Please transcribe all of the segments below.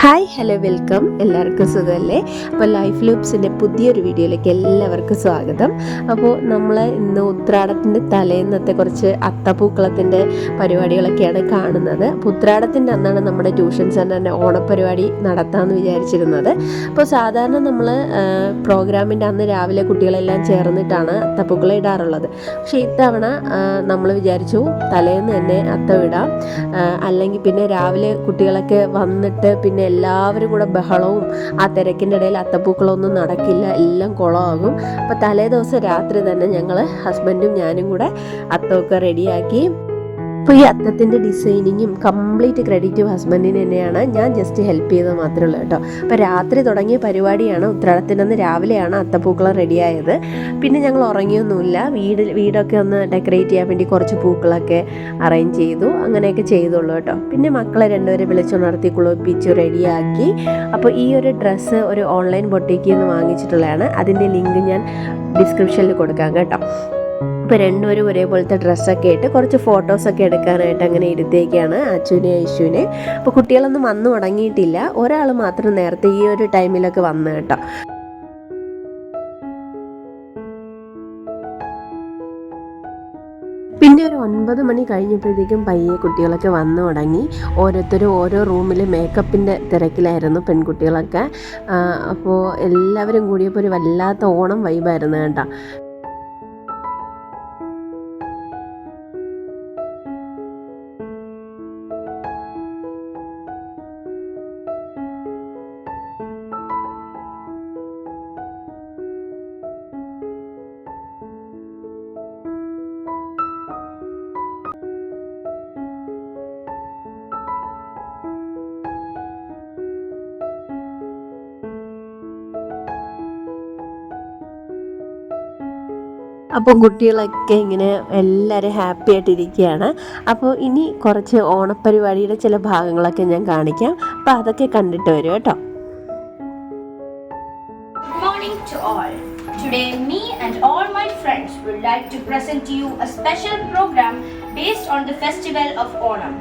Hi hello welcome. എല്ലാവർക്കും സുഖമല്ലേ? അപ്പോൾ ലൈഫ് ലൂപ്സിൻ്റെ പുതിയൊരു വീഡിയോയിലേക്ക് എല്ലാവർക്കും സ്വാഗതം. അപ്പോൾ നമ്മൾ ഇന്ന് ഉത്രാടത്തിൻ്റെ തലേന്നത്തെ കുറച്ച് അത്തപ്പൂക്കളത്തിൻ്റെ പരിപാടികളൊക്കെയാണ് കാണുന്നത്. അപ്പോൾ ഉത്രാടത്തിൻ്റെ അന്നാണ് നമ്മുടെ ട്യൂഷൻ സെൻ്ററിൻ്റെ ഓണപ്പരിപാടി നടത്താമെന്ന് വിചാരിച്ചിരുന്നത്. അപ്പോൾ സാധാരണ നമ്മൾ പ്രോഗ്രാമിൻ്റെ അന്ന് രാവിലെ കുട്ടികളെല്ലാം ചേർന്നിട്ടാണ് അത്തപ്പൂക്കളം ഇടാറുള്ളത്. പക്ഷേ ഇത്തവണ നമ്മൾ വിചാരിച്ചു തലേന്ന് തന്നെ അത്തം ഇടാം, അല്ലെങ്കിൽ പിന്നെ രാവിലെ കുട്ടികളൊക്കെ വന്നിട്ട് പിന്നെ എല്ലാവരും കൂടെ ബഹളവും ആ തിരക്കിൻ്റെ ഇടയിൽ അത്തപ്പൂക്കളൊന്നും നടക്കില്ല, എല്ലാം കുളമാകും. അപ്പോൾ തലേ ദിവസം രാത്രി തന്നെ ഞങ്ങൾ ഹസ്ബൻഡും ഞാനും കൂടെ അത്തമൊക്കെ റെഡിയാക്കി. അപ്പോൾ ഈ അത്തത്തിൻ്റെ ഡിസൈനിങ്ങും കംപ്ലീറ്റ് ക്രെഡിറ്റ് ഹസ്ബൻഡിന് തന്നെയാണ്. ഞാൻ ജസ്റ്റ് ഹെൽപ്പ് ചെയ്തത് മാത്രമേ ഉള്ളൂ കേട്ടോ. അപ്പോൾ രാത്രി തുടങ്ങിയ പരിപാടിയാണ്. ഉത്രാടത്തിനന്ന് രാവിലെയാണ് അത്തപ്പൂക്കളം റെഡിയായത്. പിന്നെ ഞങ്ങൾ ഉറങ്ങിയൊന്നുമില്ല. വീടൊക്കെ ഒന്ന് ഡെക്കറേറ്റ് ചെയ്യാൻ വേണ്ടി കുറച്ച് പൂക്കളൊക്കെ അറേഞ്ച് ചെയ്തു, അങ്ങനെയൊക്കെ ചെയ്തുള്ളൂ കേട്ടോ. പിന്നെ മക്കളെ രണ്ടുപേരെ വിളിച്ചുണർത്തി കുളിപ്പിച്ചു റെഡിയാക്കി. അപ്പോൾ ഈ ഒരു ഡ്രസ്സ് ഒരു ഓൺലൈൻ ബൊട്ടിക്കിൽ നിന്ന് വാങ്ങിച്ചിട്ടുള്ളതാണ്. അതിൻ്റെ ലിങ്ക് ഞാൻ ഡിസ്ക്രിപ്ഷനിൽ കൊടുക്കാം കേട്ടോ. ഇപ്പോൾ രണ്ടുപേരും ഒരേപോലത്തെ ഡ്രസ്സൊക്കെ ഇട്ട് കുറച്ച് ഫോട്ടോസൊക്കെ എടുക്കാനായിട്ട് അങ്ങനെ ഇരുത്തേക്കാണ് അച്ചുവിനെ ഐശുവിനെ. അപ്പോൾ കുട്ടികളൊന്നും വന്നു തുടങ്ങിയിട്ടില്ല, ഒരാൾ മാത്രം നേരത്തെ ഈ ഒരു ടൈമിലൊക്കെ വന്നു കേട്ടോ. പിന്നെ ഒരു 9 മണി കഴിഞ്ഞപ്പോഴത്തേക്കും പയ്യെ കുട്ടികളൊക്കെ വന്നു തുടങ്ങി. ഓരോരുത്തരും ഓരോ റൂമിൽ മേക്കപ്പിൻ്റെ തിരക്കിലായിരുന്നു പെൺകുട്ടികളൊക്കെ. അപ്പോൾ എല്ലാവരും കൂടിയപ്പോൾ ഒരു വല്ലാത്ത ഓണം വൈബായിരുന്നു കേട്ടോ. അപ്പോൾ കുട്ടികളൊക്കെ ഇങ്ങനെ എല്ലാവരും ഹാപ്പി ആയിട്ടിരിക്കുകയാണ്. അപ്പോൾ ഇനി കുറച്ച് ഓണപ്പരിപാടിയുടെ ചില ഭാഗങ്ങളൊക്കെ ഞാൻ കാണിക്കാം. അപ്പോൾ അതൊക്കെ കണ്ടിട്ട് വരും കേട്ടോ. Good morning to all. Today me and all my friends would like to present to you a special program based on the festival of Onam.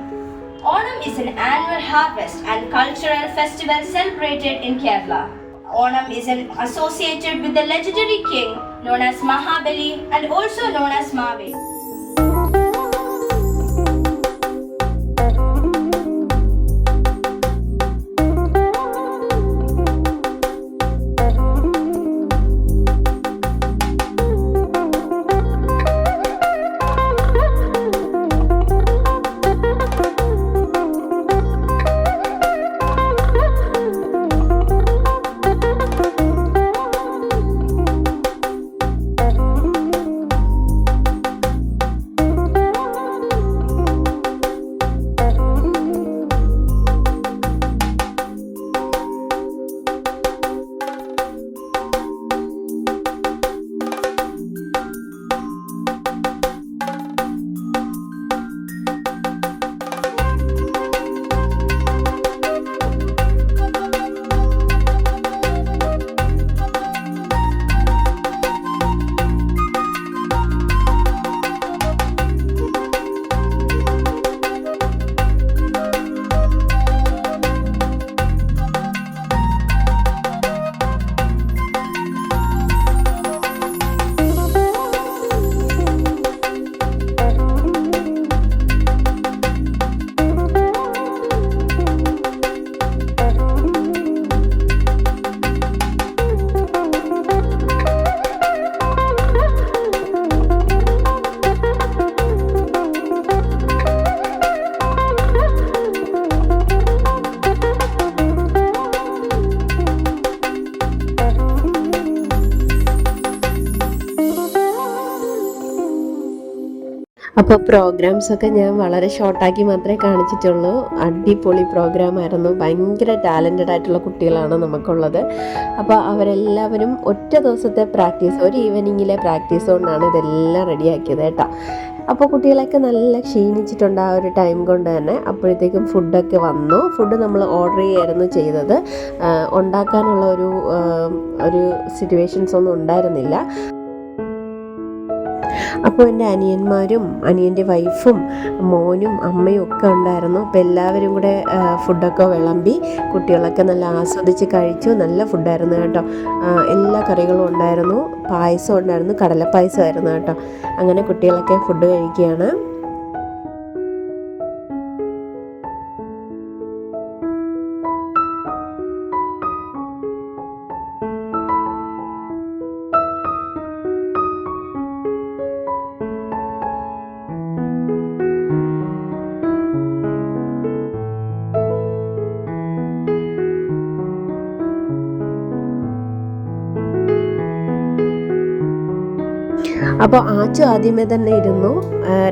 Onam is an annual harvest and cultural festival celebrated in Kerala. Onam is associated with the legendary king known as Mahabali and also known as Mave. അപ്പോൾ പ്രോഗ്രാംസൊക്കെ ഞാൻ വളരെ ഷോർട്ടാക്കി മാത്രമേ കാണിച്ചിട്ടുള്ളൂ. അടിപൊളി പ്രോഗ്രാമായിരുന്നു. ഭയങ്കര talented ആയിട്ടുള്ള കുട്ടികളാണ് നമുക്കുള്ളത്. അപ്പോൾ അവരെല്ലാവരും ഒറ്റ ദിവസത്തെ പ്രാക്ടീസ്, ഒരു ഈവനിങ്ങിലെ പ്രാക്ടീസ് കൊണ്ടാണ് ഇതെല്ലാം റെഡിയാക്കിയത് കേട്ടോ. അപ്പോൾ കുട്ടികളൊക്കെ നല്ല ക്ഷീണിച്ചിട്ടുണ്ട് ആ ഒരു ടൈം കൊണ്ട് തന്നെ. അപ്പോഴത്തേക്കും ഫുഡൊക്കെ വന്നു. ഫുഡ് നമ്മൾ ഓർഡർ ചെയ്യായിരുന്നു ചെയ്തത്. ഉണ്ടാക്കാനുള്ള ഒരു സിറ്റുവേഷൻസ് ഒന്നും ഉണ്ടായിരുന്നില്ല. അപ്പോൾ എൻ്റെ അനിയന്മാരും അനിയൻ്റെ വൈഫും മോനും അമ്മയും ഒക്കെ ഉണ്ടായിരുന്നു. അപ്പോൾ എല്ലാവരും കൂടെ ഫുഡൊക്കെ വിളമ്പി കുട്ടികളൊക്കെ നല്ല ആസ്വദിച്ച് കഴിച്ചു. നല്ല ഫുഡായിരുന്നു കേട്ടോ. എല്ലാ കറികളും ഉണ്ടായിരുന്നു, പായസം ഉണ്ടായിരുന്നു, കടലപ്പായസമായിരുന്നു കേട്ടോ. അങ്ങനെ കുട്ടികളൊക്കെ ഫുഡ് കഴിക്കുകയാണ്. അപ്പോൾ ആച്ചു ആദ്യമേ തന്നെ ഇരുന്നു.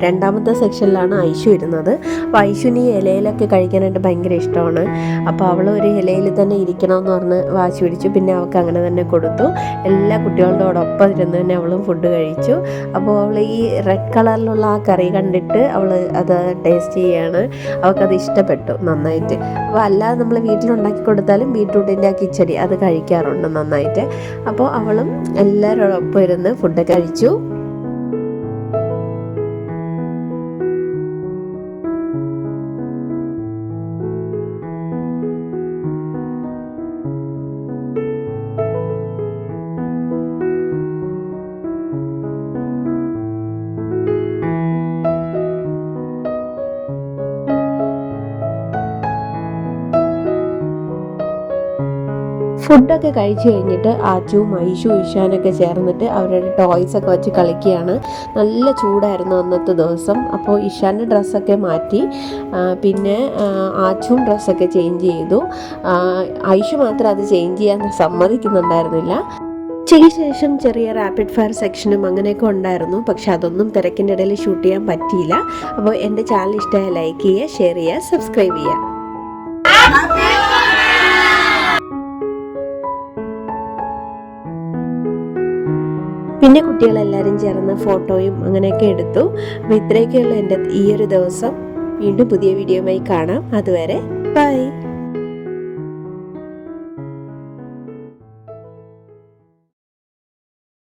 രണ്ടാമത്തെ സെക്ഷനിലാണ് ഐഷു ഇരുന്നത്. അപ്പോൾ ഐഷുവിന് ഈ ഇലയിലൊക്കെ കഴിക്കാനായിട്ട് ഭയങ്കര ഇഷ്ടമാണ്. അപ്പോൾ അവൾ ഒരു ഇലയിൽ തന്നെ ഇരിക്കണമെന്ന് പറഞ്ഞ് വാശി പിടിച്ചു. പിന്നെ അവൾക്ക് അങ്ങനെ തന്നെ കൊടുത്തു. എല്ലാ കുട്ടികളോടൊപ്പം ഇരുന്ന് തന്നെ അവളും ഫുഡ് കഴിച്ചു. അപ്പോൾ അവൾ ഈ റെഡ് കളറിലുള്ള ആ കറി കണ്ടിട്ട് അവൾ അത് ടേസ്റ്റ് ചെയ്യുകയാണ്. അവൾക്കത് ഇഷ്ടപ്പെട്ടു നന്നായിട്ട്. അപ്പോൾ അല്ലാതെ നമ്മൾ വീട്ടിലുണ്ടാക്കി കൊടുത്താലും ബീട്രൂട്ടിൻ്റെ ആ കിച്ചടി അത് കഴിക്കാറുണ്ട് നന്നായിട്ട്. അപ്പോൾ അവളും എല്ലാവരോടൊപ്പം ഇരുന്ന് ഫുഡ് കഴിച്ചു. ഫുഡൊക്കെ കഴിച്ചു കഴിഞ്ഞിട്ട് ആച്ചുവും ഐഷു ഇഷാനൊക്കെ ചേർന്നിട്ട് അവരുടെ ടോയ്സൊക്കെ വെച്ച് കളിക്കുകയാണ്. നല്ല ചൂടായിരുന്നു അന്നത്തെ ദിവസം. അപ്പോൾ ഇഷാൻ്റെ ഡ്രസ്സൊക്കെ മാറ്റി, പിന്നെ ആച്ചുവും ഡ്രസ്സൊക്കെ ചേഞ്ച് ചെയ്തു. ഐഷു മാത്രം അത് ചേഞ്ച് ചെയ്യാൻ സമ്മതിക്കുന്നുണ്ടായിരുന്നില്ല. ഉച്ചയ്ക്ക് ശേഷം ചെറിയ റാപ്പിഡ് ഫയർ സെക്ഷനും അങ്ങനെയൊക്കെ ഉണ്ടായിരുന്നു. പക്ഷെ അതൊന്നും തിരക്കിൻ്റെ ഇടയിൽ ഷൂട്ട് ചെയ്യാൻ പറ്റിയില്ല. അപ്പോൾ എൻ്റെ ചാനൽ ഇഷ്ടമായ ലൈക്ക് ചെയ്യുക, ഷെയർ ചെയ്യുക, സബ്സ്ക്രൈബ് ചെയ്യുക. പിന്നെ കുട്ടികളെല്ലാവരും ചേർന്ന് ഫോട്ടോയും അങ്ങനെയൊക്കെ എടുത്തു. അപ്പോൾ ഇത്രയൊക്കെയുള്ള എൻ്റെ ഈ ഒരു ദിവസം. വീണ്ടും പുതിയ വീഡിയോയുമായി കാണാം. അതുവരെ ബൈ.